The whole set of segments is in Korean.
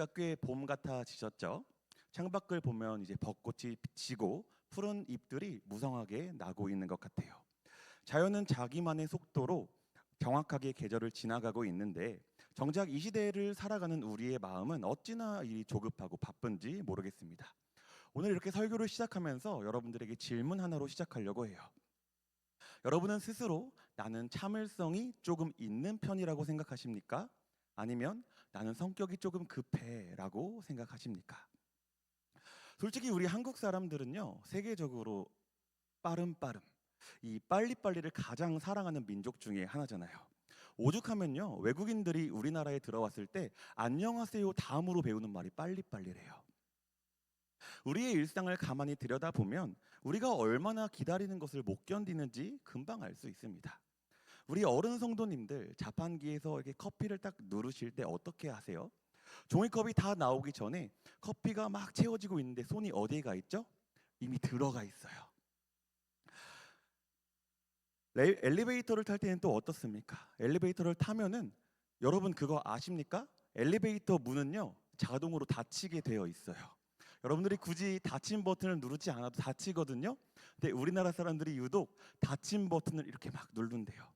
날씨가 꽤 봄 같아지셨죠? 창밖을 보면 이제 벚꽃이 지고 푸른 잎들이 무성하게 나고 있는 것 같아요. 자연은 자기만의 속도로 정확하게 계절을 지나가고 있는데 정작 이 시대를 살아가는 우리의 마음은 어찌나 이 조급하고 바쁜지 모르겠습니다. 오늘 이렇게 설교를 시작하면서 여러분들에게 질문 하나로 시작하려고 해요. 여러분은 스스로 나는 참을성이 조금 있는 편이라고 생각하십니까? 아니면 나는 성격이 조금 급해라고 생각하십니까? 솔직히 우리 한국 사람들은요, 세계적으로 빠름 이 빨리빨리를 가장 사랑하는 민족 중에 하나잖아요. 오죽하면요, 외국인들이 우리나라에 들어왔을 때 안녕하세요 다음으로 배우는 말이 빨리빨리래요. 우리의 일상을 가만히 들여다보면 우리가 얼마나 기다리는 것을 못 견디는지 금방 알 수 있습니다. 우리 어른 성도님들 자판기에서 이렇게 커피를 딱 누르실 때 어떻게 하세요? 종이컵이 다 나오기 전에 커피가 막 채워지고 있는데 손이 어디에 가 있죠? 이미 들어가 있어요. 엘리베이터를 탈 때는 또 어떻습니까? 엘리베이터를 타면은 여러분 그거 아십니까? 엘리베이터 문은요 자동으로 닫히게 되어 있어요. 여러분들이 굳이 닫힌 버튼을 누르지 않아도 닫히거든요. 근데 우리나라 사람들이 유독 닫힌 버튼을 이렇게 막 누른대요.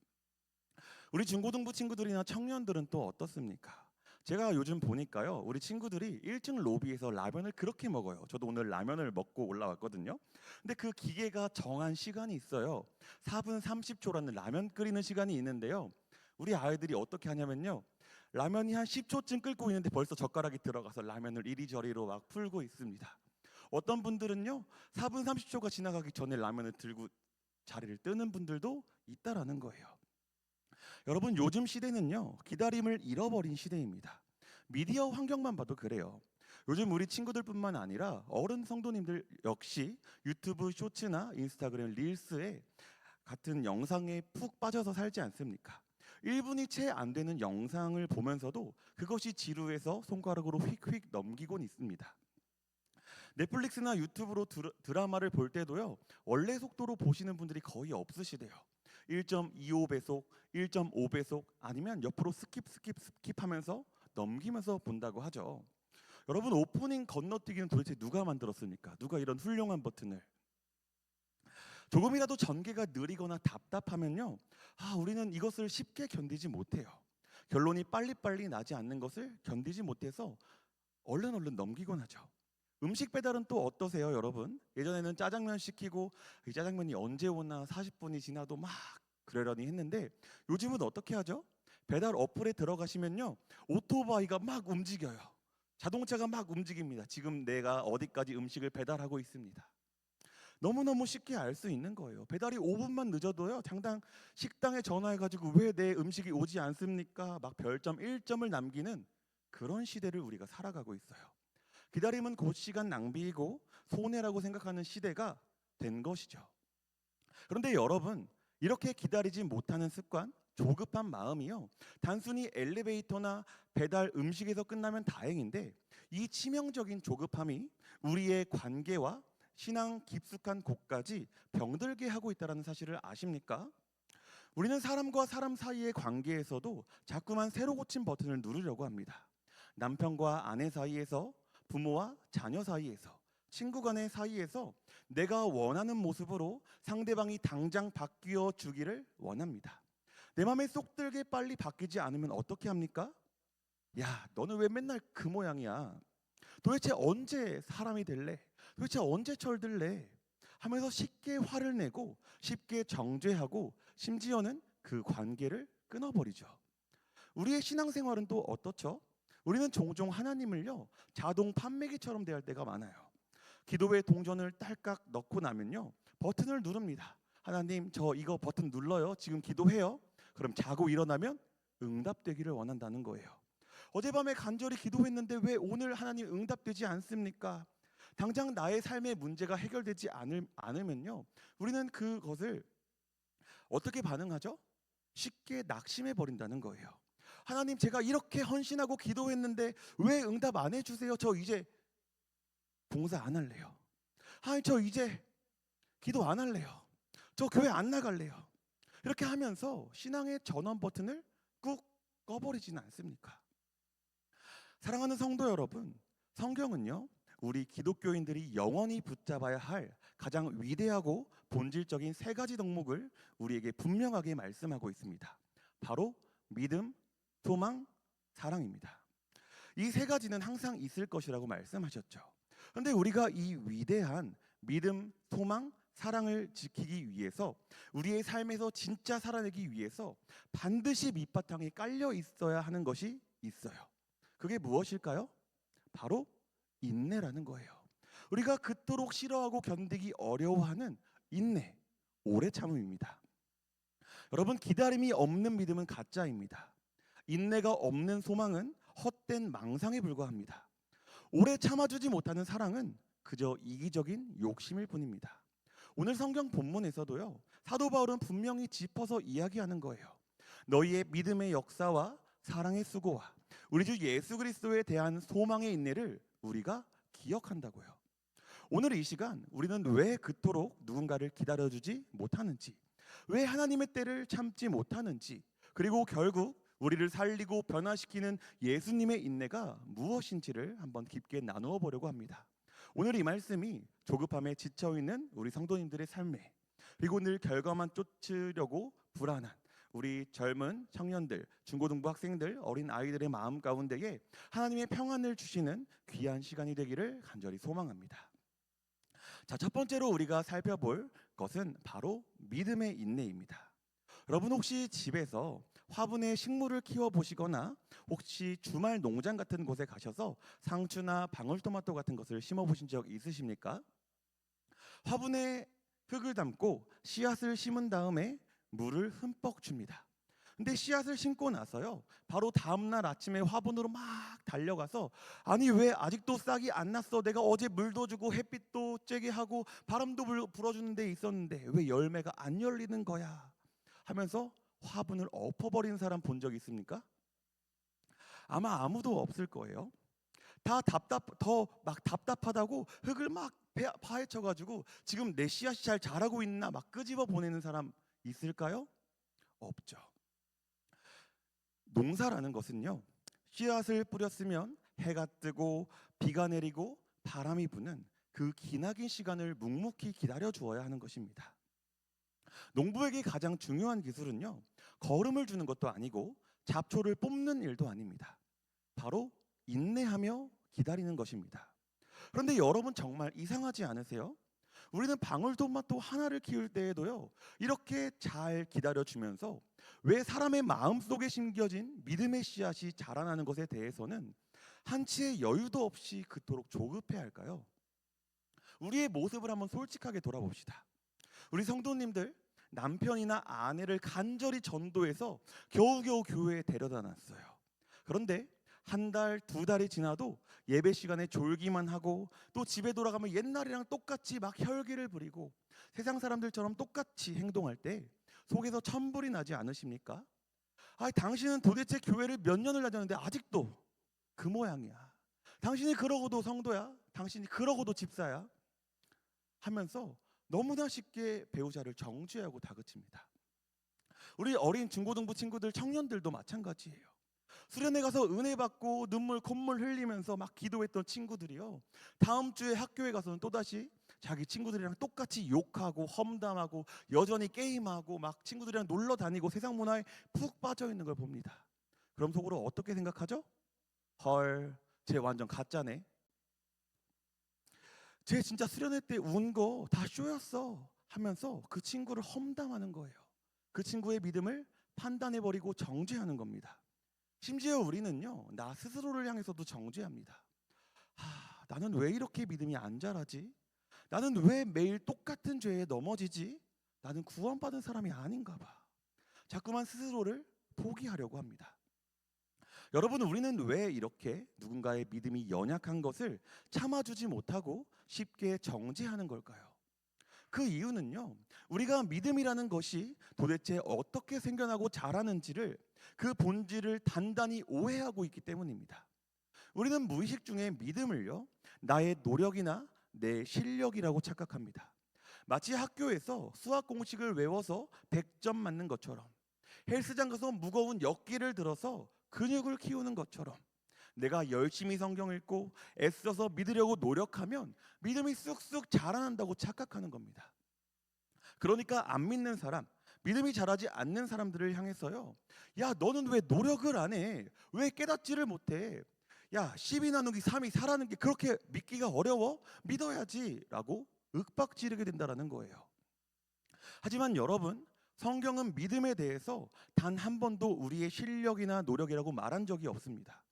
우리 중고등부 친구들이나 청년들은 또 어떻습니까? 제가 요즘 보니까요, 우리 친구들이 1층 로비에서 라면을 그렇게 먹어요. 저도 오늘 라면을 먹고 올라왔거든요. 근데 그 기계가 정한 시간이 있어요. 4분 30초라는 라면 끓이는 시간이 있는데요. 우리 아이들이 어떻게 하냐면요, 라면이 한 10초쯤 끓고 있는데 벌써 젓가락이 들어가서 라면을 이리저리로 막 풀고 있습니다. 어떤 분들은요, 4분 30초가 지나가기 전에 라면을 들고 자리를 뜨는 분들도 있다라는 거예요. 여러분, 요즘 시대는요, 기다림을 잃어버린 시대입니다. 미디어 환경만 봐도 그래요. 요즘 우리 친구들뿐만 아니라 어른 성도님들 역시 유튜브 쇼츠나 인스타그램 릴스에 같은 영상에 푹 빠져서 살지 않습니까? 1분이 채 안 되는 영상을 보면서도 그것이 지루해서 손가락으로 휙휙 넘기곤 있습니다. 넷플릭스나 유튜브로 드라마를 볼 때도요, 원래 속도로 보시는 분들이 거의 없으시대요. 1.25배속, 1.5배속 아니면 옆으로 스킵 하면서 넘기면서 본다고 하죠. 여러분, 오프닝 건너뛰기는 도대체 누가 만들었습니까? 누가 이런 훌륭한 버튼을? 조금이라도 전개가 느리거나 답답하면요, 우리는 이것을 쉽게 견디지 못해요. 결론이 빨리빨리 나지 않는 것을 견디지 못해서 얼른 넘기곤 하죠. 음식 배달은 또 어떠세요, 여러분? 예전에는 짜장면 시키고 이 짜장면이 언제 오나 40분이 지나도 막 그러려니 했는데 요즘은 어떻게 하죠? 배달 어플에 들어가시면요, 오토바이가 막 움직여요. 자동차가 막 움직입니다. 지금 내가 어디까지 음식을 배달하고 있습니다. 너무너무 쉽게 알 수 있는 거예요. 배달이 5분만 늦어도요, 당장 식당에 전화해가지고 왜 내 음식이 오지 않습니까? 막 별점 1점을 남기는 그런 시대를 우리가 살아가고 있어요. 기다림은 곧 시간 낭비이고 손해라고 생각하는 시대가 된 것이죠. 그런데 여러분, 이렇게 기다리지 못하는 습관, 조급한 마음이요, 단순히 엘리베이터나 배달 음식에서 끝나면 다행인데 이 치명적인 조급함이 우리의 관계와 신앙 깊숙한 곳까지 병들게 하고 있다는 사실을 아십니까? 우리는 사람과 사람 사이의 관계에서도 자꾸만 새로 고친 버튼을 누르려고 합니다. 남편과 아내 사이에서, 부모와 자녀 사이에서, 친구 간의 사이에서 내가 원하는 모습으로 상대방이 당장 바뀌어 주기를 원합니다. 내 맘에 쏙 들게 빨리 바뀌지 않으면 어떻게 합니까? 야, 너는 왜 맨날 그 모양이야? 도대체 언제 사람이 될래? 도대체 언제 철들래? 하면서 쉽게 화를 내고 쉽게 정죄하고 심지어는 그 관계를 끊어버리죠. 우리의 신앙생활은 또 어떻죠? 우리는 종종 하나님을요, 자동 판매기처럼 대할 때가 많아요. 기도의 동전을 딸깍 넣고 나면요, 버튼을 누릅니다. 하나님, 저 이거 버튼 눌러요. 지금 기도해요. 그럼 자고 일어나면 응답되기를 원한다는 거예요. 어젯밤에 간절히 기도했는데 왜 오늘 하나님 응답되지 않습니까? 당장 나의 삶의 문제가 해결되지 않으면요, 우리는 그것을 어떻게 반응하죠? 쉽게 낙심해 버린다는 거예요. 하나님, 제가 이렇게 헌신하고 기도했는데 왜 응답 안 해주세요? 저 이제 봉사 안 할래요. 하나님, 저 이제 기도 안 할래요. 저 교회 안 나갈래요. 이렇게 하면서 신앙의 전원 버튼을 꾹 꺼버리지는 않습니까? 사랑하는 성도 여러분, 성경은요, 우리 기독교인들이 영원히 붙잡아야 할 가장 위대하고 본질적인 세 가지 덕목을 우리에게 분명하게 말씀하고 있습니다. 바로 믿음, 소망, 사랑입니다. 이 세 가지는 항상 있을 것이라고 말씀하셨죠. 그런데 우리가 이 위대한 믿음, 소망, 사랑을 지키기 위해서, 우리의 삶에서 진짜 살아내기 위해서 반드시 밑바탕에 깔려 있어야 하는 것이 있어요. 그게 무엇일까요? 바로 인내라는 거예요. 우리가 그토록 싫어하고 견디기 어려워하는 인내, 오래 참음입니다. 여러분, 기다림이 없는 믿음은 가짜입니다. 인내가 없는 소망은 헛된 망상에 불과합니다. 오래 참아주지 못하는 사랑은 그저 이기적인 욕심일 뿐입니다. 오늘 성경 본문에서도요, 사도 바울은 분명히 짚어서 이야기하는 거예요. 너희의 믿음의 역사와 사랑의 수고와 우리 주 예수 그리스도에 대한 소망의 인내를 우리가 기억한다고요. 오늘 이 시간 우리는 왜 그토록 누군가를 기다려주지 못하는지, 왜 하나님의 때를 참지 못하는지, 그리고 결국 우리를 살리고 변화시키는 예수님의 인내가 무엇인지를 한번 깊게 나누어 보려고 합니다. 오늘 이 말씀이 조급함에 지쳐있는 우리 성도님들의 삶에, 그리고 늘 결과만 쫓으려고 불안한 우리 젊은 청년들, 중고등부 학생들, 어린 아이들의 마음 가운데에 하나님의 평안을 주시는 귀한 시간이 되기를 간절히 소망합니다. 자, 첫 번째로 우리가 살펴볼 것은 바로 믿음의 인내입니다. 여러분, 혹시 집에서 화분에 식물을 키워 보시거나 혹시 주말 농장 같은 곳에 가셔서 상추나 방울토마토 같은 것을 심어 보신 적 있으십니까? 화분에 흙을 담고 씨앗을 심은 다음에 물을 흠뻑 줍니다. 근데 씨앗을 심고 나서요, 바로 다음날 아침에 화분으로 막 달려가서, 아니 왜 아직도 싹이 안 났어? 내가 어제 물도 주고 햇빛도 쬐게 하고 바람도 불어주는 데 있었는데 왜 열매가 안 열리는 거야? 하면서 화분을 엎어버린 사람 본 적 있습니까? 아마 아무도 없을 거예요. 다 답답하다고 흙을 막 파헤쳐가지고 지금 내 씨앗이 잘 자라고 있나 막 끄집어 보내는 사람 있을까요? 없죠. 농사라는 것은요, 씨앗을 뿌렸으면 해가 뜨고 비가 내리고 바람이 부는 그 기나긴 시간을 묵묵히 기다려 주어야 하는 것입니다. 농부에게 가장 중요한 기술은요, 거름을 주는 것도 아니고 잡초를 뽑는 일도 아닙니다. 바로 인내하며 기다리는 것입니다. 그런데 여러분, 정말 이상하지 않으세요? 우리는 방울토마토 하나를 키울 때에도요, 이렇게 잘 기다려주면서 왜 사람의 마음속에 심겨진 믿음의 씨앗이 자라나는 것에 대해서는 한치의 여유도 없이 그토록 조급해 할까요? 우리의 모습을 한번 솔직하게 돌아봅시다. 우리 성도님들, 남편이나 아내를 간절히 전도해서 겨우겨우 교회에 데려다 놨어요. 그런데 한 달, 두 달이 지나도 예배 시간에 졸기만 하고 또 집에 돌아가면 옛날이랑 똑같이 막 혈기를 부리고 세상 사람들처럼 똑같이 행동할 때 속에서 천불이 나지 않으십니까? 아, 당신은 도대체 교회를 몇 년을 다녔는데 아직도 그 모양이야. 당신이 그러고도 성도야. 당신이 그러고도 집사야. 하면서 너무나 쉽게 배우자를 정죄하고 다그칩니다. 우리 어린 중고등부 친구들, 청년들도 마찬가지예요. 수련회 가서 은혜 받고 눈물 콧물 흘리면서 막 기도했던 친구들이요, 다음 주에 학교에 가서는 또다시 자기 친구들이랑 똑같이 욕하고 험담하고 여전히 게임하고 막 친구들이랑 놀러 다니고 세상 문화에 푹 빠져 있는 걸 봅니다. 그럼 속으로 어떻게 생각하죠? 헐, 쟤 완전 가짜네. 쟤 진짜 수련회 때 운 거 다 쇼였어 하면서 그 친구를 험담하는 거예요. 그 친구의 믿음을 판단해버리고 정죄하는 겁니다. 심지어 우리는요, 나 스스로를 향해서도 정죄합니다. 나는 왜 이렇게 믿음이 안 자라지? 나는 왜 매일 똑같은 죄에 넘어지지? 나는 구원받은 사람이 아닌가 봐. 자꾸만 스스로를 포기하려고 합니다. 여러분, 우리는 왜 이렇게 누군가의 믿음이 연약한 것을 참아주지 못하고 쉽게 정죄하는 걸까요? 그 이유는요, 우리가 믿음이라는 것이 도대체 어떻게 생겨나고 자라는지를, 그 본질을 단단히 오해하고 있기 때문입니다. 우리는 무의식 중에 믿음을요, 나의 노력이나 내 실력이라고 착각합니다. 마치 학교에서 수학 공식을 외워서 100점 맞는 것처럼, 헬스장 가서 무거운 역기를 들어서 근육을 키우는 것처럼, 내가 열심히 성경 읽고 애써서 믿으려고 노력하면 믿음이 쑥쑥 자라난다고 착각하는 겁니다. 그러니까 안 믿는 사람, 믿음이 자라지 않는 사람들을 향해서요, 야 너는 왜 노력을 안 해? 왜 깨닫지를 못해? 야 12 나누기 3이 4라는 게 그렇게 믿기가 어려워? 믿어야지 라고 윽박지르게 된다는 거예요. 하지만 여러분, 성경은 믿음에 대해서 단 한 번도 우리의 실력이나 노력이라고 말한 적이 없습니다.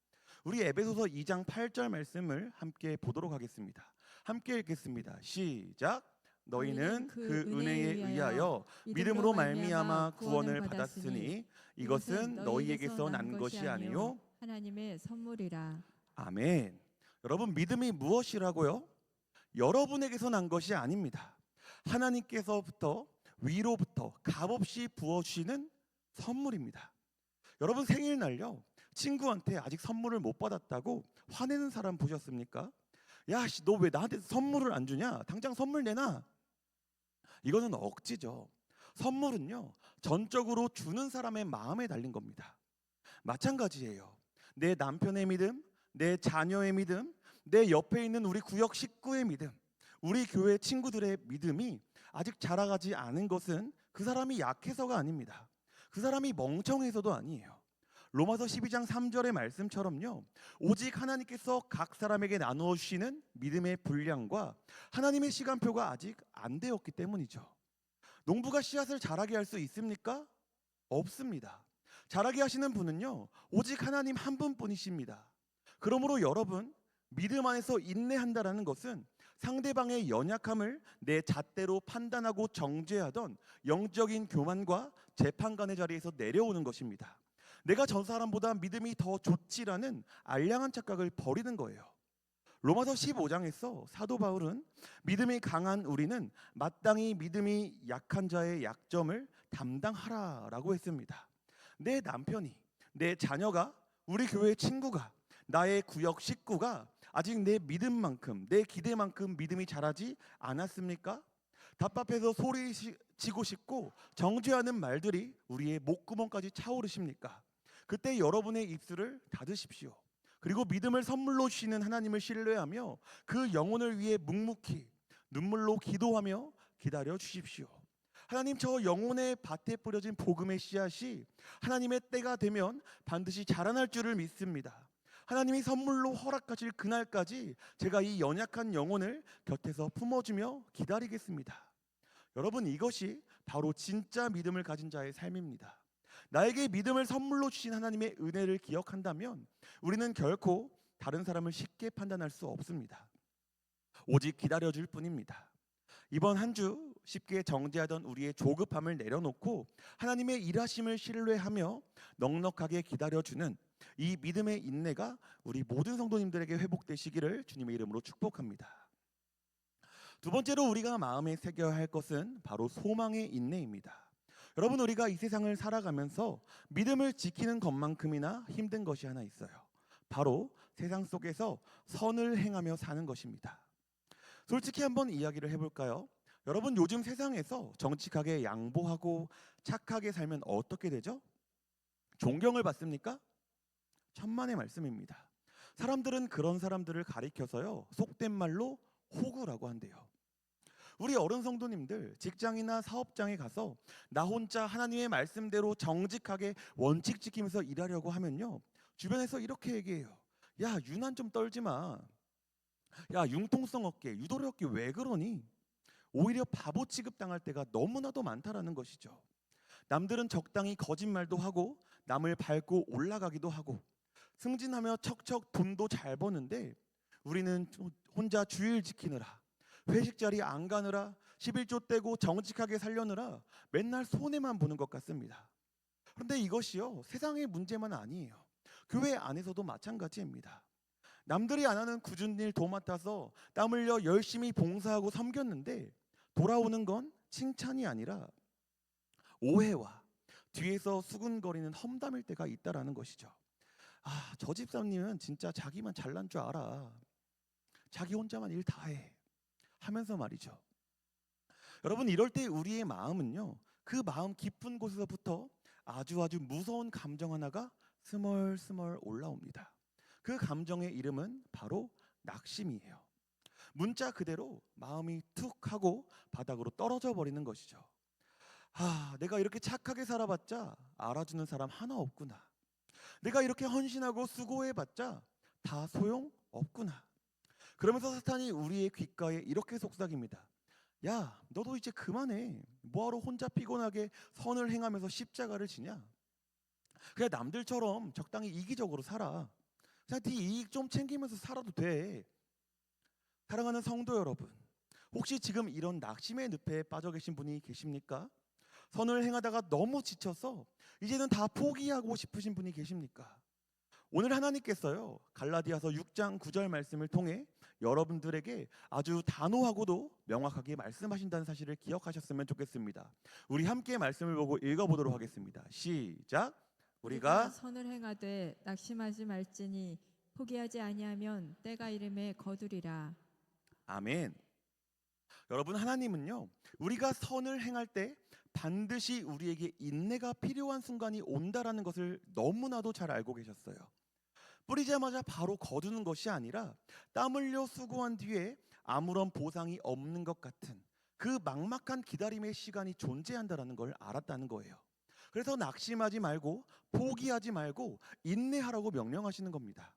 우리 에베소서 2장 8절 말씀을 함께 보도록 하겠습니다. 함께 읽겠습니다. 시작. 너희는 그 은혜에 의하여 믿음으로 말미암아 구원을 받았으니 이것은 너희에게서 난 것이 아니요 하나님의 선물이라. 아멘. 여러분, 믿음이 무엇이라고요? 여러분에게서 난 것이 아닙니다. 하나님께서부터 위로부터 값없이 부어주시는 선물입니다. 여러분 생일날요, 친구한테 아직 선물을 못 받았다고 화내는 사람 보셨습니까? 야, 너 왜 나한테 선물을 안 주냐? 당장 선물 내놔. 이거는 억지죠. 선물은요, 전적으로 주는 사람의 마음에 달린 겁니다. 마찬가지예요. 내 남편의 믿음, 내 자녀의 믿음, 내 옆에 있는 우리 구역 식구의 믿음, 우리 교회 친구들의 믿음이 아직 자라가지 않은 것은 그 사람이 약해서가 아닙니다. 그 사람이 멍청해서도 아니에요. 로마서 12장 3절의 말씀처럼요, 오직 하나님께서 각 사람에게 나누어 주시는 믿음의 분량과 하나님의 시간표가 아직 안 되었기 때문이죠. 농부가 씨앗을 자라게 할 수 있습니까? 없습니다. 자라게 하시는 분은요, 오직 하나님 한 분뿐이십니다. 그러므로 여러분, 믿음 안에서 인내한다라는 것은 상대방의 연약함을 내 잣대로 판단하고 정죄하던 영적인 교만과 재판관의 자리에서 내려오는 것입니다. 내가 저 사람보다 믿음이 더 좋지라는 알량한 착각을 버리는 거예요. 로마서 15장에서 사도 바울은 믿음이 강한 우리는 마땅히 믿음이 약한 자의 약점을 담당하라라고 했습니다. 내 남편이, 내 자녀가, 우리 교회 친구가, 나의 구역 식구가 아직 내 믿음만큼, 내 기대만큼 믿음이 자라지 않았습니까? 답답해서 소리치고 싶고 정죄하는 말들이 우리의 목구멍까지 차오르십니까? 그때 여러분의 입술을 닫으십시오. 그리고 믿음을 선물로 주시는 하나님을 신뢰하며 그 영혼을 위해 묵묵히 눈물로 기도하며 기다려 주십시오. 하나님, 저 영혼의 밭에 뿌려진 복음의 씨앗이 하나님의 때가 되면 반드시 자라날 줄을 믿습니다. 하나님이 선물로 허락하실 그날까지 제가 이 연약한 영혼을 곁에서 품어주며 기다리겠습니다. 여러분, 이것이 바로 진짜 믿음을 가진 자의 삶입니다. 나에게 믿음을 선물로 주신 하나님의 은혜를 기억한다면 우리는 결코 다른 사람을 쉽게 판단할 수 없습니다. 오직 기다려줄 뿐입니다. 이번 한 주 쉽게 정죄하던 우리의 조급함을 내려놓고 하나님의 일하심을 신뢰하며 넉넉하게 기다려주는 이 믿음의 인내가 우리 모든 성도님들에게 회복되시기를 주님의 이름으로 축복합니다. 두 번째로 우리가 마음에 새겨야 할 것은 바로 소망의 인내입니다. 여러분, 우리가 이 세상을 살아가면서 믿음을 지키는 것만큼이나 힘든 것이 하나 있어요. 바로 세상 속에서 선을 행하며 사는 것입니다. 솔직히 한번 이야기를 해볼까요? 여러분, 요즘 세상에서 정직하게 양보하고 착하게 살면 어떻게 되죠? 존경을 받습니까? 천만의 말씀입니다. 사람들은 그런 사람들을 가리켜서요, 속된 말로 호구라고 한대요. 우리 어른 성도님들 직장이나 사업장에 가서 나 혼자 하나님의 말씀대로 정직하게 원칙 지키면서 일하려고 하면요, 주변에서 이렇게 얘기해요. 야, 유난 좀 떨지 마. 야, 융통성 없게, 유도리 없게 왜 그러니? 오히려 바보 취급당할 때가 너무나도 많다라는 것이죠. 남들은 적당히 거짓말도 하고 남을 밟고 올라가기도 하고 승진하며 척척 돈도 잘 버는데 우리는 혼자 주일 지키느라, 회식 자리 안 가느라, 11조 떼고 정직하게 살려느라 맨날 손해만 보는 것 같습니다. 그런데 이것이요, 세상의 문제만 아니에요. 교회 안에서도 마찬가지입니다. 남들이 안 하는 굳은 일 도맡아서 땀 흘려 열심히 봉사하고 섬겼는데 돌아오는 건 칭찬이 아니라 오해와 뒤에서 수군거리는 험담일 때가 있다라는 것이죠. 아, 저 집사님은 진짜 자기만 잘난 줄 알아. 자기 혼자만 일 다 해. 하면서 말이죠. 여러분, 이럴 때 우리의 마음은요, 그 마음 깊은 곳에서부터 아주 무서운 감정 하나가 스멀스멀 올라옵니다. 그 감정의 이름은 바로 낙심이에요. 문자 그대로 마음이 툭 하고 바닥으로 떨어져 버리는 것이죠. 내가 이렇게 착하게 살아봤자 알아주는 사람 하나 없구나. 내가 이렇게 헌신하고 수고해봤자 다 소용 없구나. 그러면서 사탄이 우리의 귓가에 이렇게 속삭입니다. 야, 너도 이제 그만해. 뭐하러 혼자 피곤하게 선을 행하면서 십자가를 지냐? 그냥 남들처럼 적당히 이기적으로 살아. 그냥 네 이익 좀 챙기면서 살아도 돼. 사랑하는 성도 여러분, 혹시 지금 이런 낙심의 늪에 빠져 계신 분이 계십니까? 선을 행하다가 너무 지쳐서 이제는 다 포기하고 싶으신 분이 계십니까? 오늘 하나님께서요, 갈라디아서 6장 9절 말씀을 통해 여러분들에게 아주 단호하고도 명확하게 말씀하신다는 사실을 기억하셨으면 좋겠습니다. 우리 함께 말씀을 보고 읽어보도록 하겠습니다. 시작. 우리가 우리가 선을 행하되 낙심하지 말지니 포기하지 아니하면 때가 이름에 거두리라. 아멘. 여러분, 하나님은요, 우리가 선을 행할 때 반드시 우리에게 인내가 필요한 순간이 온다라는 것을 너무나도 잘 알고 계셨어요. 뿌리자마자 바로 거두는 것이 아니라 땀 흘려 수고한 뒤에 아무런 보상이 없는 것 같은 그 막막한 기다림의 시간이 존재한다라는 걸 알았다는 거예요. 그래서 낙심하지 말고 포기하지 말고 인내하라고 명령하시는 겁니다.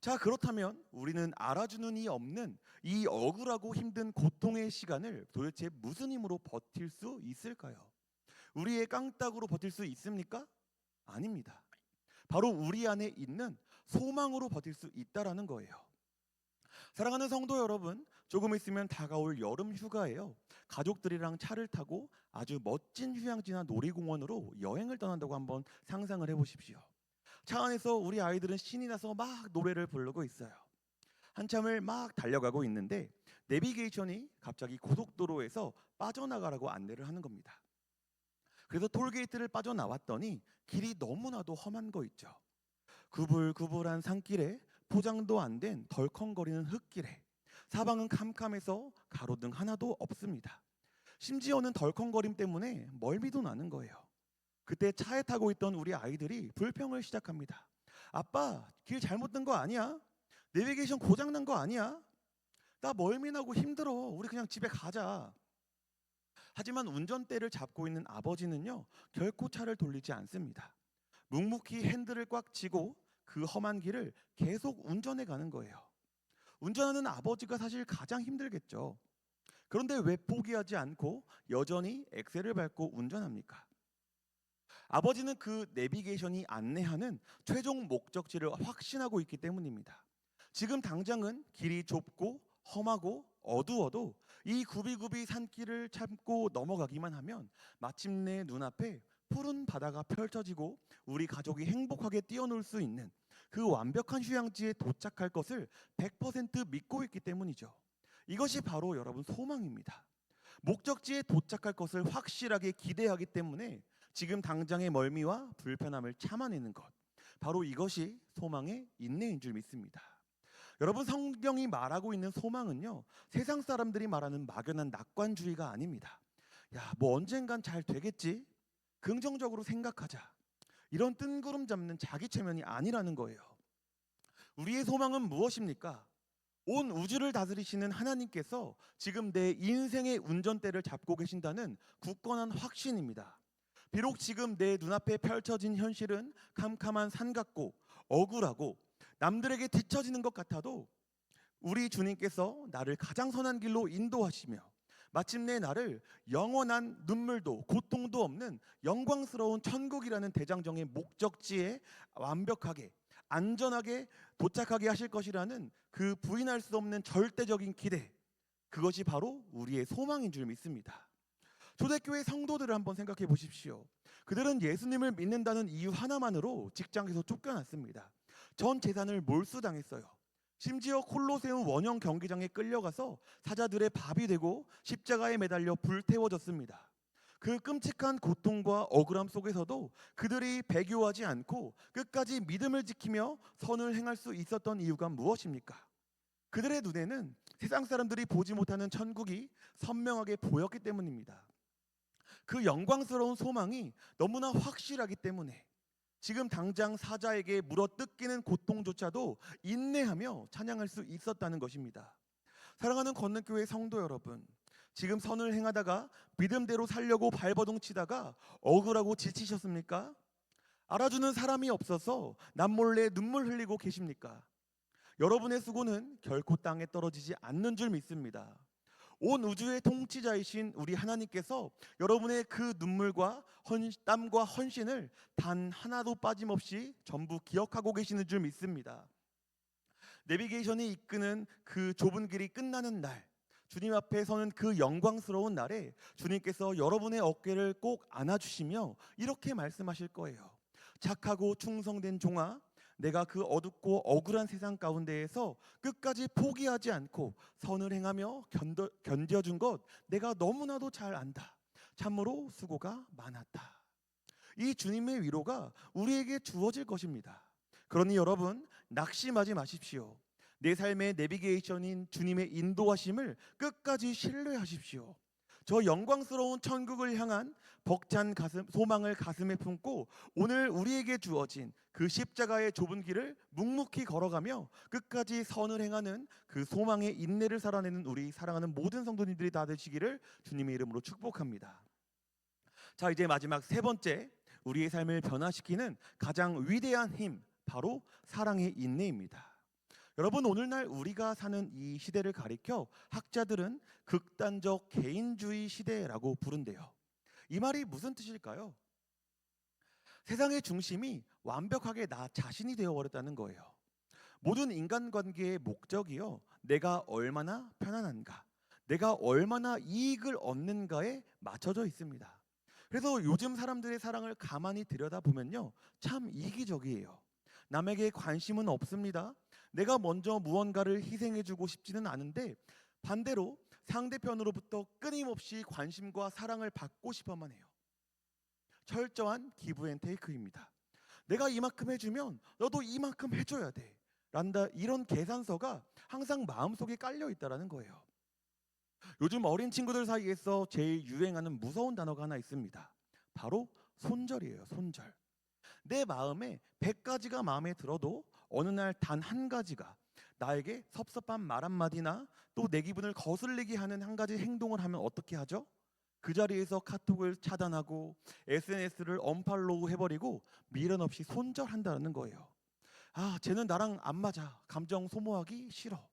자, 그렇다면 우리는 알아주는 이 없는 이 억울하고 힘든 고통의 시간을 도대체 무슨 힘으로 버틸 수 있을까요? 우리의 깡따구로 버틸 수 있습니까? 아닙니다. 바로 우리 안에 있는 소망으로 버틸 수 있다라는 거예요. 사랑하는 성도 여러분, 조금 있으면 다가올 여름 휴가예요. 가족들이랑 차를 타고 아주 멋진 휴양지나 놀이공원으로 여행을 떠난다고 한번 상상을 해보십시오. 차 안에서 우리 아이들은 신이 나서 막 노래를 부르고 있어요. 한참을 막 달려가고 있는데 내비게이션이 갑자기 고속도로에서 빠져나가라고 안내를 하는 겁니다. 그래서 톨게이트를 빠져나왔더니 길이 너무나도 험한 거 있죠. 구불구불한 산길에 포장도 안 된 덜컹거리는 흙길에 사방은 캄캄해서 가로등 하나도 없습니다. 심지어는 덜컹거림 때문에 멀미도 나는 거예요. 그때 차에 타고 있던 우리 아이들이 불평을 시작합니다. 아빠, 길 잘못 든 거 아니야? 내비게이션 고장 난 거 아니야? 나 멀미나고 힘들어. 우리 그냥 집에 가자. 하지만 운전대를 잡고 있는 아버지는요, 결코 차를 돌리지 않습니다. 묵묵히 핸들을 꽉 쥐고 그 험한 길을 계속 운전해 가는 거예요. 운전하는 아버지가 사실 가장 힘들겠죠. 그런데 왜 포기하지 않고 여전히 엑셀을 밟고 운전합니까? 아버지는 그 내비게이션이 안내하는 최종 목적지를 확신하고 있기 때문입니다. 지금 당장은 길이 좁고 험하고 어두워도 이 굽이굽이 산길을 참고 넘어가기만 하면 마침내 눈앞에 푸른 바다가 펼쳐지고 우리 가족이 행복하게 뛰어놀 수 있는 그 완벽한 휴양지에 도착할 것을 100% 믿고 있기 때문이죠. 이것이 바로 여러분 소망입니다. 목적지에 도착할 것을 확실하게 기대하기 때문에 지금 당장의 멀미와 불편함을 참아내는 것, 바로 이것이 소망의 인내인 줄 믿습니다. 여러분, 성경이 말하고 있는 소망은요, 세상 사람들이 말하는 막연한 낙관주의가 아닙니다. 야, 뭐 언젠간 잘 되겠지? 긍정적으로 생각하자. 이런 뜬구름 잡는 자기 체면이 아니라는 거예요. 우리의 소망은 무엇입니까? 온 우주를 다스리시는 하나님께서 지금 내 인생의 운전대를 잡고 계신다는 굳건한 확신입니다. 비록 지금 내 눈앞에 펼쳐진 현실은 캄캄한 산 같고 억울하고 남들에게 뒤처지는 것 같아도 우리 주님께서 나를 가장 선한 길로 인도하시며 마침내 나를 영원한 눈물도 고통도 없는 영광스러운 천국이라는 대장정의 목적지에 완벽하게 안전하게 도착하게 하실 것이라는 그 부인할 수 없는 절대적인 기대, 그것이 바로 우리의 소망인 줄 믿습니다. 초대교회 성도들을 한번 생각해 보십시오. 그들은 예수님을 믿는다는 이유 하나만으로 직장에서 쫓겨났습니다. 전 재산을 몰수당했어요. 심지어 콜로세움 원형 경기장에 끌려가서 사자들의 밥이 되고 십자가에 매달려 불태워졌습니다. 그 끔찍한 고통과 억울함 속에서도 그들이 배교하지 않고 끝까지 믿음을 지키며 선을 행할 수 있었던 이유가 무엇입니까? 그들의 눈에는 세상 사람들이 보지 못하는 천국이 선명하게 보였기 때문입니다. 그 영광스러운 소망이 너무나 확실하기 때문에 지금 당장 사자에게 물어 뜯기는 고통조차도 인내하며 찬양할 수 있었다는 것입니다. 사랑하는 건능교회 성도 여러분, 지금 선을 행하다가 믿음대로 살려고 발버둥 치다가 억울하고 지치셨습니까? 알아주는 사람이 없어서 남몰래 눈물 흘리고 계십니까? 여러분의 수고는 결코 땅에 떨어지지 않는 줄 믿습니다. 온 우주의 통치자이신 우리 하나님께서 여러분의 그 눈물과 땀과 헌신을 단 하나도 빠짐없이 전부 기억하고 계시는 줄 믿습니다. 내비게이션이 이끄는 그 좁은 길이 끝나는 날, 주님 앞에 서는 그 영광스러운 날에 주님께서 여러분의 어깨를 꼭 안아주시며 이렇게 말씀하실 거예요. 착하고 충성된 종아, 내가 그 어둡고 억울한 세상 가운데에서 끝까지 포기하지 않고 선을 행하며 견뎌준 것 내가 너무나도 잘 안다. 참으로 수고가 많았다. 이 주님의 위로가 우리에게 주어질 것입니다. 그러니 여러분, 낙심하지 마십시오. 내 삶의 내비게이션인 주님의 인도하심을 끝까지 신뢰하십시오. 저 영광스러운 천국을 향한 벅찬 소망을 가슴에 품고 오늘 우리에게 주어진 그 십자가의 좁은 길을 묵묵히 걸어가며 끝까지 선을 행하는 그 소망의 인내를 살아내는 우리 사랑하는 모든 성도님들이 다 되시기를 주님의 이름으로 축복합니다. 자, 이제 마지막 세 번째, 우리의 삶을 변화시키는 가장 위대한 힘, 바로 사랑의 인내입니다. 여러분, 오늘날 우리가 사는 이 시대를 가리켜 학자들은 극단적 개인주의 시대라고 부른대요. 이 말이 무슨 뜻일까요? 세상의 중심이 완벽하게 나 자신이 되어버렸다는 거예요. 모든 인간관계의 목적이요, 내가 얼마나 편안한가, 내가 얼마나 이익을 얻는가에 맞춰져 있습니다. 그래서 요즘 사람들의 사랑을 가만히 들여다보면요, 참 이기적이에요. 남에게 관심은 없습니다. 내가 먼저 무언가를 희생해주고 싶지는 않은데 반대로 상대편으로부터 끊임없이 관심과 사랑을 받고 싶어만 해요. 철저한 기브앤테이크입니다. 내가 이만큼 해주면 너도 이만큼 해줘야 돼. 이런 계산서가 항상 마음속에 깔려 있다는 거예요. 요즘 어린 친구들 사이에서 제일 유행하는 무서운 단어가 하나 있습니다. 바로 손절이에요. 손절. 내 마음에 100가지가 마음에 들어도 어느 날 단 한 가지가 나에게 섭섭한 말 한마디나 또 내 기분을 거슬리게 하는 한 가지 행동을 하면 어떻게 하죠? 그 자리에서 카톡을 차단하고 SNS를 언팔로우 해버리고 미련 없이 손절한다는 거예요. 아, 쟤는 나랑 안 맞아. 감정 소모하기 싫어.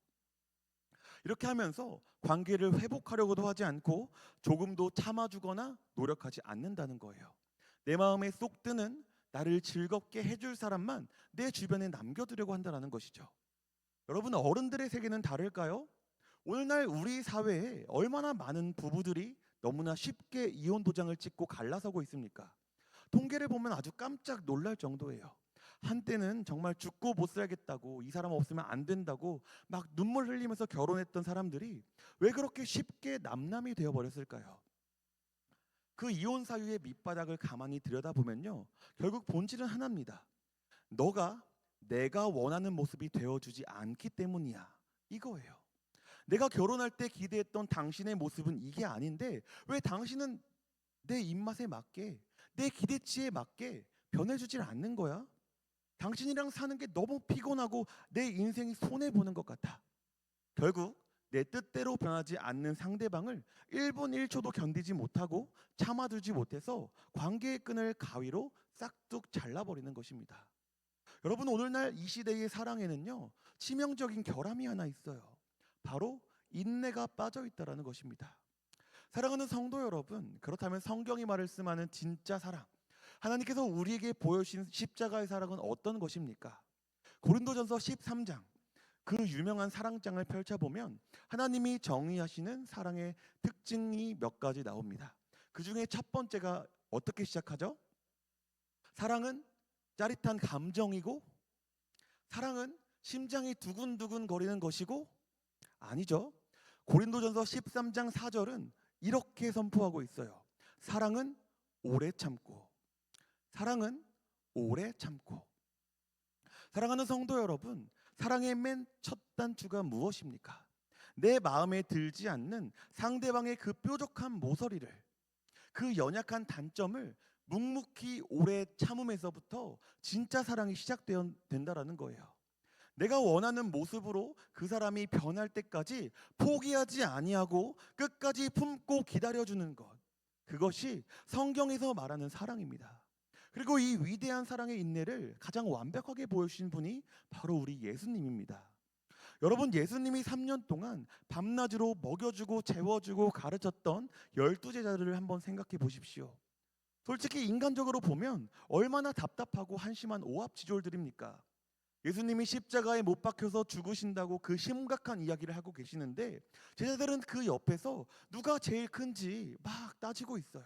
이렇게 하면서 관계를 회복하려고도 하지 않고 조금도 참아주거나 노력하지 않는다는 거예요. 내 마음에 쏙 드는 나를 즐겁게 해줄 사람만 내 주변에 남겨두려고 한다는 것이죠. 여러분, 어른들의 세계는 다를까요? 오늘날 우리 사회에 얼마나 많은 부부들이 너무나 쉽게 이혼 도장을 찍고 갈라서고 있습니까? 통계를 보면 아주 깜짝 놀랄 정도예요. 한때는 정말 죽고 못 살겠다고, 이 사람 없으면 안 된다고 막 눈물 흘리면서 결혼했던 사람들이 왜 그렇게 쉽게 남남이 되어버렸을까요? 그 이혼 사유의 밑바닥을 가만히 들여다보면요, 결국 본질은 하나입니다. 너가 내가 원하는 모습이 되어주지 않기 때문이야, 이거예요. 내가 결혼할 때 기대했던 당신의 모습은 이게 아닌데 왜 당신은 내 입맛에 맞게, 내 기대치에 맞게 변해주질 않는 거야? 당신이랑 사는 게 너무 피곤하고 내 인생이 손해보는 것 같아. 결국 내 뜻대로 변하지 않는 상대방을 1분 1초도 견디지 못하고 참아두지 못해서 관계의 끈을 가위로 싹둑 잘라버리는 것입니다. 여러분, 오늘날 이 시대의 사랑에는요, 치명적인 결함이 하나 있어요. 바로 인내가 빠져 있다는 것입니다. 사랑하는 성도 여러분, 그렇다면 성경이 말씀하는 진짜 사랑, 하나님께서 우리에게 보여주신 십자가의 사랑은 어떤 것입니까? 고린도전서 13장, 그 유명한 사랑장을 펼쳐보면 하나님이 정의하시는 사랑의 특징이 몇 가지 나옵니다. 그 중에 첫 번째가 어떻게 시작하죠? 사랑은 짜릿한 감정이고, 사랑은 심장이 두근두근 거리는 것이고, 아니죠. 고린도전서 13장 4절은 이렇게 선포하고 있어요. 사랑은 오래 참고, 사랑은 오래 참고. 사랑하는 성도 여러분, 사랑의 맨 첫 단추가 무엇입니까? 내 마음에 들지 않는 상대방의 그 뾰족한 모서리를, 그 연약한 단점을 묵묵히 오래 참음에서부터 진짜 사랑이 시작된다라는 거예요. 내가 원하는 모습으로 그 사람이 변할 때까지 포기하지 아니하고 끝까지 품고 기다려주는 것. 그것이 성경에서 말하는 사랑입니다. 그리고 이 위대한 사랑의 인내를 가장 완벽하게 보여주신 분이 바로 우리 예수님입니다. 여러분, 예수님이 3년 동안 밤낮으로 먹여주고 재워주고 가르쳤던 12제자들을 한번 생각해 보십시오. 솔직히 인간적으로 보면 얼마나 답답하고 한심한 오합지졸들입니까? 예수님이 십자가에 못 박혀서 죽으신다고 그 심각한 이야기를 하고 계시는데 제자들은 그 옆에서 누가 제일 큰지 막 따지고 있어요.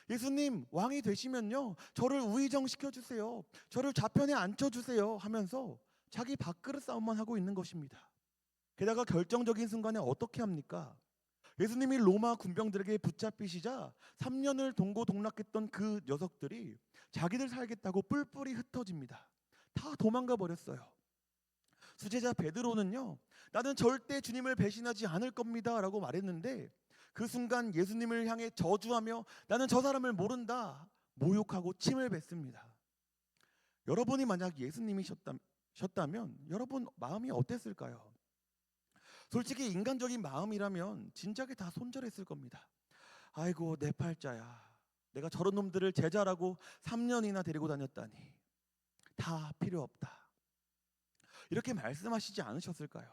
예수님, 왕이 되시면요, 저를 우의정시켜 주세요, 저를 좌편에 앉혀주세요 하면서 자기 밥그릇 싸움만 하고 있는 것입니다. 게다가 결정적인 순간에 어떻게 합니까? 예수님이 로마 군병들에게 붙잡히시자 3년을 동고동락했던 그 녀석들이 자기들 살겠다고 뿔뿔이 흩어집니다. 다 도망가 버렸어요. 수제자 베드로는요, 나는 절대 주님을 배신하지 않을 겁니다 라고 말했는데 그 순간 예수님을 향해 저주하며 나는 저 사람을 모른다 모욕하고 침을 뱉습니다. 여러분이 만약 예수님이셨다면 여러분 마음이 어땠을까요? 솔직히 인간적인 마음이라면 진작에 다 손절했을 겁니다. 아이고, 내 팔자야, 내가 저런 놈들을 제자라고 3년이나 데리고 다녔다니 다 필요 없다, 이렇게 말씀하시지 않으셨을까요?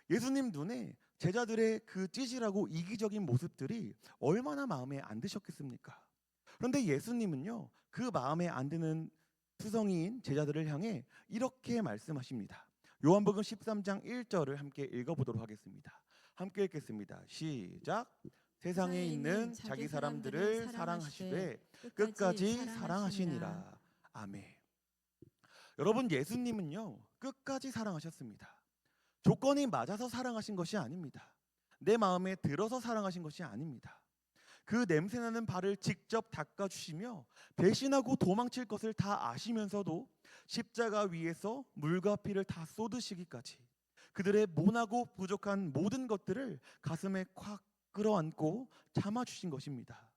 예수님 눈에 제자들의 그 찌질하고 이기적인 모습들이 얼마나 마음에 안 드셨겠습니까? 그런데 예수님은요, 그 마음에 안 드는 투성이인 제자들을 향해 이렇게 말씀하십니다. 요한복음 13장 1절을 함께 읽어보도록 하겠습니다. 함께 읽겠습니다. 시작. 세상에 있는 자기 사람들을 사랑하시되 끝까지 사랑하시니라. 아멘. 여러분, 예수님은요, 끝까지 사랑하셨습니다. 조건이 맞아서 사랑하신 것이 아닙니다. 내 마음에 들어서 사랑하신 것이 아닙니다. 그 냄새나는 발을 직접 닦아주시며 배신하고 도망칠 것을 다 아시면서도 십자가 위에서 물과 피를 다 쏟으시기까지 그들의 모나고 부족한 모든 것들을 가슴에 콱 끌어안고 참아주신 것입니다.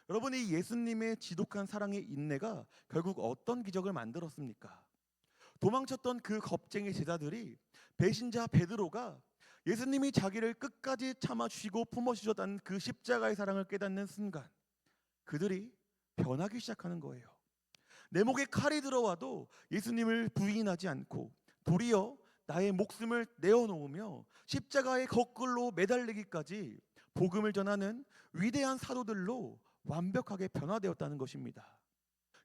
여러분, 이 예수님의 지독한 사랑의 인내가 결국 어떤 기적을 만들었습니까? 도망쳤던 그 겁쟁이 제자들이 배신자 베드로가 예수님이 자기를 끝까지 참아주시고 품어주셨다는 그 십자가의 사랑을 깨닫는 순간 그들이 변하기 시작하는 거예요. 내 목에 칼이 들어와도 예수님을 부인하지 않고 도리어 나의 목숨을 내어놓으며 십자가에 거꾸로 매달리기까지 복음을 전하는 위대한 사도들로 완벽하게 변화되었다는 것입니다.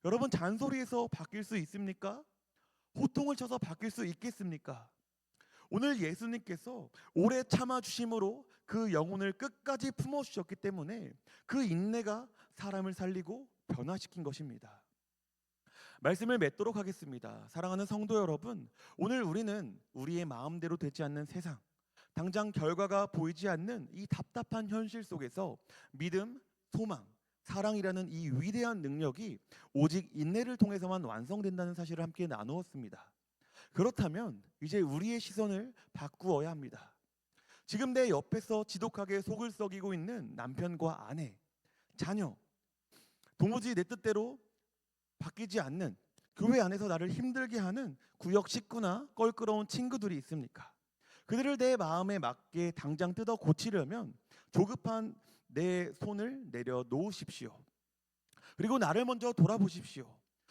여러분, 잔소리에서 바뀔 수 있습니까? 호통을 쳐서 바뀔 수 있겠습니까? 오늘 예수님께서 오래 참아주심으로 그 영혼을 끝까지 품어주셨기 때문에 그 인내가 사람을 살리고 변화시킨 것입니다. 말씀을 맺도록 하겠습니다. 사랑하는 성도 여러분, 오늘 우리는 우리의 마음대로 되지 않는 세상, 당장 결과가 보이지 않는 이 답답한 현실 속에서 믿음, 소망, 사랑이라는 이 위대한 능력이 오직 인내를 통해서만 완성된다는 사실을 함께 나누었습니다. 그렇다면 이제 우리의 시선을 바꾸어야 합니다. 지금 내 옆에서 지독하게 속을 썩이고 있는 남편과 아내, 자녀, 도무지 내 뜻대로 바뀌지 않는 교회 안에서 나를 힘들게 하는 구역 식구나 껄끄러운 친구들이 있습니까? 그들을 내 마음에 맞게 당장 뜯어 고치려면 조급한 내 손을 내려놓으십시오. 그리고 나를 먼저 돌아보십시오.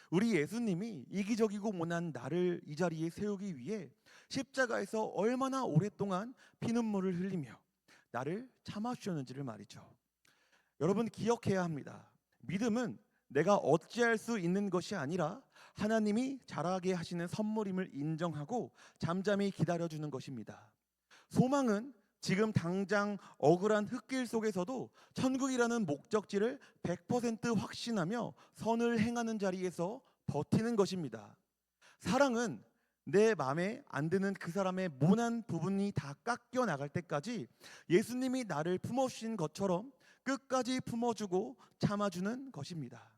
우리 예수님이 이기적이고 모난 나를 이 자리에 세우기 위해 십자가에서 얼마나 오랫동안 피눈물을 흘리며 나를 참아주셨는지를 말이죠. 여러분, 기억해야 합니다. 믿음은 내가 어찌할 수 있는 것이 아니라 하나님이 잘하게 하시는 선물임을 인정하고 잠잠히 기다려주는 것입니다. 소망은 지금 당장 억울한 흙길 속에서도 천국이라는 목적지를 100% 확신하며 선을 행하는 자리에서 버티는 것입니다. 사랑은 내 마음에 안 드는 그 사람의 모난 부분이 다 깎여 나갈 때까지 예수님이 나를 품어주신 것처럼 끝까지 품어주고 참아주는 것입니다.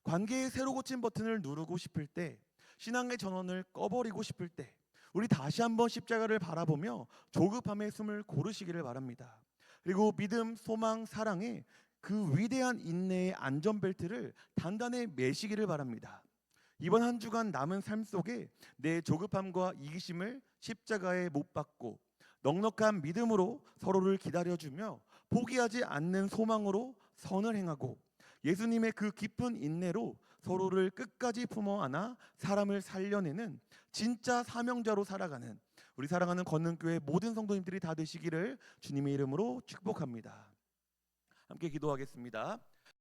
관계의 새로 고침 버튼을 누르고 싶을 때, 신앙의 전원을 꺼버리고 싶을 때 우리 다시 한번 십자가를 바라보며 조급함의 숨을 고르시기를 바랍니다. 그리고 믿음, 소망, 사랑에 그 위대한 인내의 안전벨트를 단단히 매시기를 바랍니다. 이번 한 주간 남은 삶 속에 내 조급함과 이기심을 십자가에 못 박고 넉넉한 믿음으로 서로를 기다려주며 포기하지 않는 소망으로 선을 행하고 예수님의 그 깊은 인내로 서로를 끝까지 품어 안아 사람을 살려내는 진짜 사명자로 살아가는 우리 사랑하는 권능교회 모든 성도님들이 다 되시기를 주님의 이름으로 축복합니다. 함께 기도하겠습니다.